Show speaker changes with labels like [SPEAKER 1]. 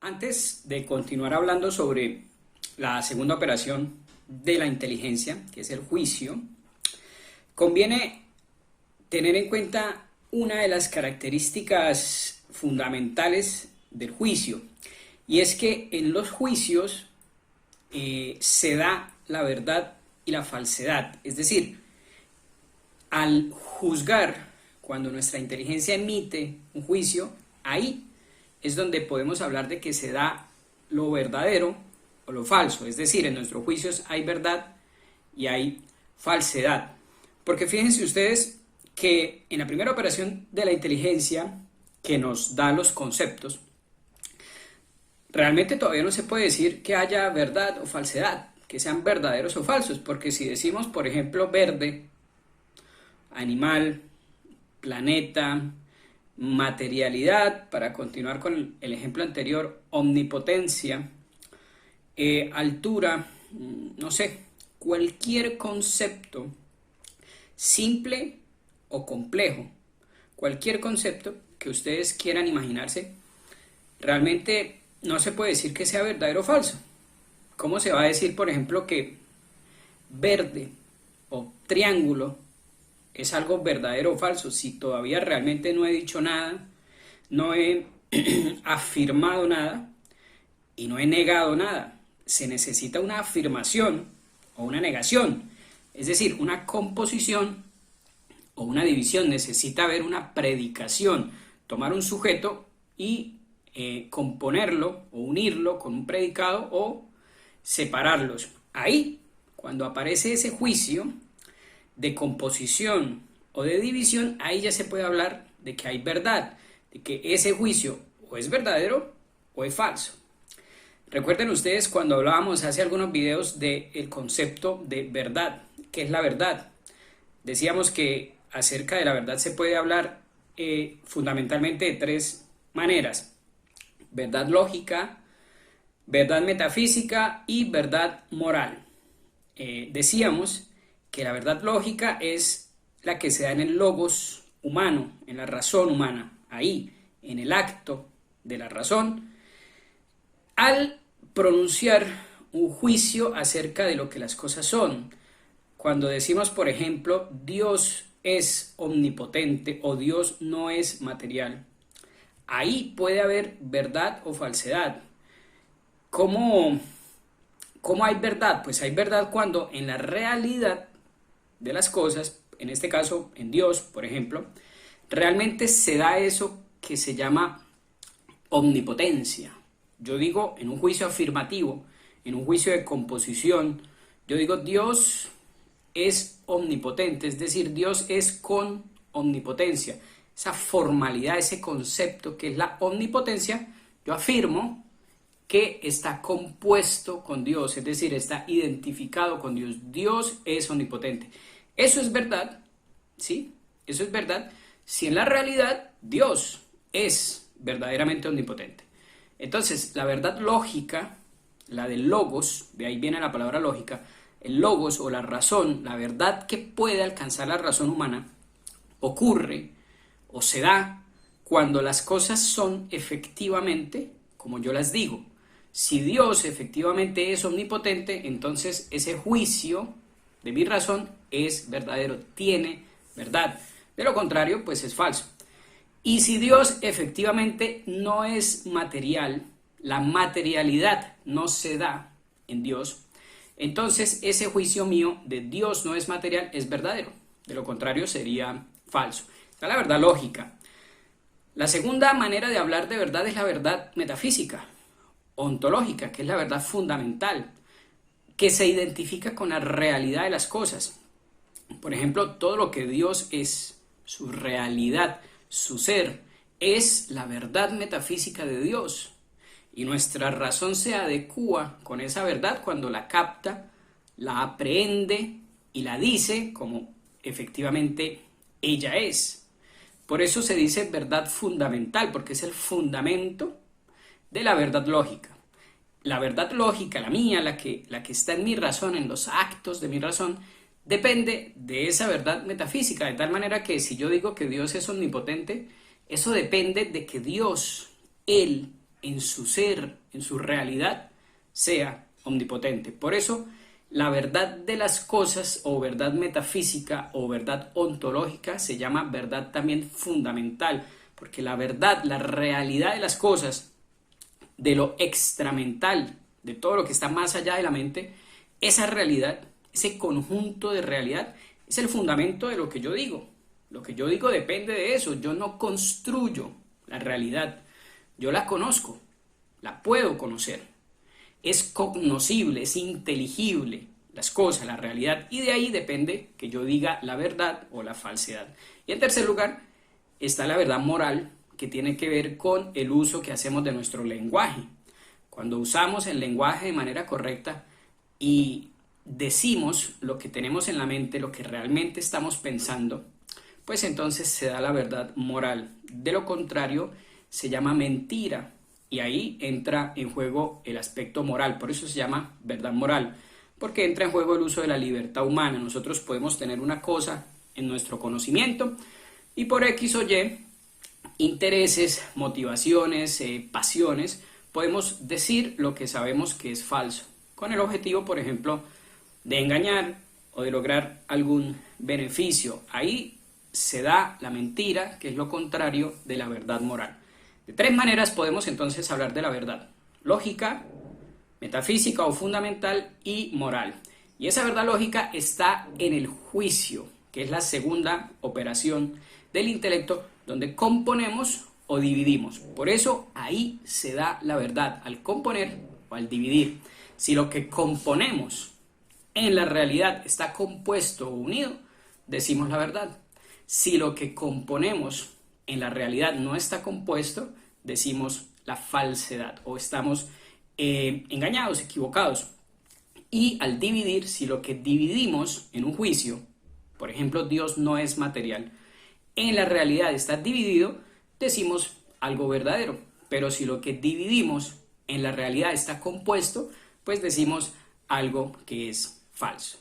[SPEAKER 1] Antes de continuar hablando sobre la segunda operación de la inteligencia, que es el juicio, conviene tener en cuenta una de las características fundamentales del juicio, y es que en los juicios se da la verdad y la falsedad. Es decir, al juzgar, cuando nuestra inteligencia emite un juicio, ahí es donde podemos hablar de que se da lo verdadero o lo falso. Es decir, en nuestros juicios hay verdad y hay falsedad. Porque fíjense ustedes que en la primera operación de la inteligencia, que nos da los conceptos, realmente todavía no se puede decir que haya verdad o falsedad, que sean verdaderos o falsos, porque si decimos, por ejemplo, verde, animal, planeta, materialidad, para continuar con el ejemplo anterior, omnipotencia, altura, no sé, cualquier concepto simple o complejo, cualquier concepto que ustedes quieran imaginarse, realmente no se puede decir que sea verdadero o falso. ¿Cómo se va a decir, por ejemplo, que verde o triángulo es algo verdadero o falso si todavía realmente no he dicho nada, no he afirmado nada y no he negado nada? Se necesita una afirmación o una negación, es decir, una composición o una división. Necesita haber una predicación, tomar un sujeto y componerlo o unirlo con un predicado o separarlos. Ahí, cuando aparece ese juicio de composición o de división, ahí ya se puede hablar de que hay verdad, de que ese juicio o es verdadero o es falso. Recuerden ustedes cuando hablábamos hace algunos videos del concepto de verdad. ¿Qué es la verdad? Decíamos que acerca de la verdad se puede hablar fundamentalmente de tres maneras: verdad lógica, verdad metafísica y verdad moral. Decíamos que la verdad lógica es la que se da en el logos humano, en la razón humana, ahí, en el acto de la razón, al pronunciar un juicio acerca de lo que las cosas son. Cuando decimos, por ejemplo, Dios es omnipotente o Dios no es material, ahí puede haber verdad o falsedad. ¿Cómo hay verdad? Pues hay verdad cuando en la realidad de las cosas, en este caso en Dios, por ejemplo, realmente se da eso que se llama omnipotencia. Yo digo en un juicio afirmativo, en un juicio de composición, yo digo Dios es omnipotente, es decir, Dios es con omnipotencia. Esa formalidad, ese concepto que es la omnipotencia, yo afirmo que está compuesto con Dios, es decir, está identificado con Dios. Dios es omnipotente. Eso es verdad, ¿sí? Eso es verdad si en la realidad Dios es verdaderamente omnipotente. Entonces, la verdad lógica, la del logos, de ahí viene la palabra lógica, el logos o la razón, la verdad que puede alcanzar la razón humana, ocurre o se da cuando las cosas son efectivamente como yo las digo. Si Dios efectivamente es omnipotente, entonces ese juicio de mi razón es verdadero, tiene verdad. De lo contrario, pues es falso. Y si Dios efectivamente no es material, la materialidad no se da en Dios, entonces ese juicio mío de Dios no es material es verdadero. De lo contrario sería falso. Esta es la verdad lógica. La segunda manera de hablar de verdad es la verdad metafísica, ontológica, que es la verdad fundamental, que se identifica con la realidad de las cosas. Por ejemplo, todo lo que Dios es, su realidad, su ser, es la verdad metafísica de Dios. Y nuestra razón se adecúa con esa verdad cuando la capta, la aprehende y la dice como efectivamente ella es. Por eso se dice verdad fundamental, porque es el fundamento de la verdad lógica. La verdad lógica, la mía, la que está en mi razón, en los actos de mi razón, depende de esa verdad metafísica, de tal manera que si yo digo que Dios es omnipotente, eso depende de que Dios, Él, en su ser, en su realidad, sea omnipotente. Por eso, la verdad de las cosas, o verdad metafísica, o verdad ontológica, se llama verdad también fundamental, porque la verdad, la realidad de las cosas, de lo extramental, de todo lo que está más allá de la mente, esa realidad, ese conjunto de realidad, es el fundamento de lo que yo digo. Lo que yo digo depende de eso. Yo no construyo la realidad, yo la conozco, la puedo conocer. Es cognoscible, es inteligible las cosas, la realidad, y de ahí depende que yo diga la verdad o la falsedad. Y en tercer lugar está la verdad moral, que tiene que ver con el uso que hacemos de nuestro lenguaje. Cuando usamos el lenguaje de manera correcta y decimos lo que tenemos en la mente, lo que realmente estamos pensando, pues entonces se da la verdad moral. De lo contrario, se llama mentira. Y ahí entra en juego el aspecto moral. Por eso se llama verdad moral. Porque entra en juego el uso de la libertad humana. Nosotros podemos tener una cosa en nuestro conocimiento y por X o Y, intereses, motivaciones, pasiones, podemos decir lo que sabemos que es falso. Con el objetivo, por ejemplo, de engañar o de lograr algún beneficio. Ahí se da la mentira, que es lo contrario de la verdad moral. De tres maneras podemos entonces hablar de la verdad: lógica, metafísica o fundamental, y moral. Y esa verdad lógica está en el juicio, que es la segunda operación del intelecto, donde componemos o dividimos. Por eso ahí se da la verdad, al componer o al dividir. Si lo que componemos en la realidad está compuesto o unido, decimos la verdad. Si lo que componemos en la realidad no está compuesto, decimos la falsedad o estamos engañados, equivocados. Y al dividir, si lo que dividimos en un juicio, por ejemplo, Dios no es material, en la realidad está dividido, decimos algo verdadero. Pero si lo que dividimos en la realidad está compuesto, pues decimos algo que es falso.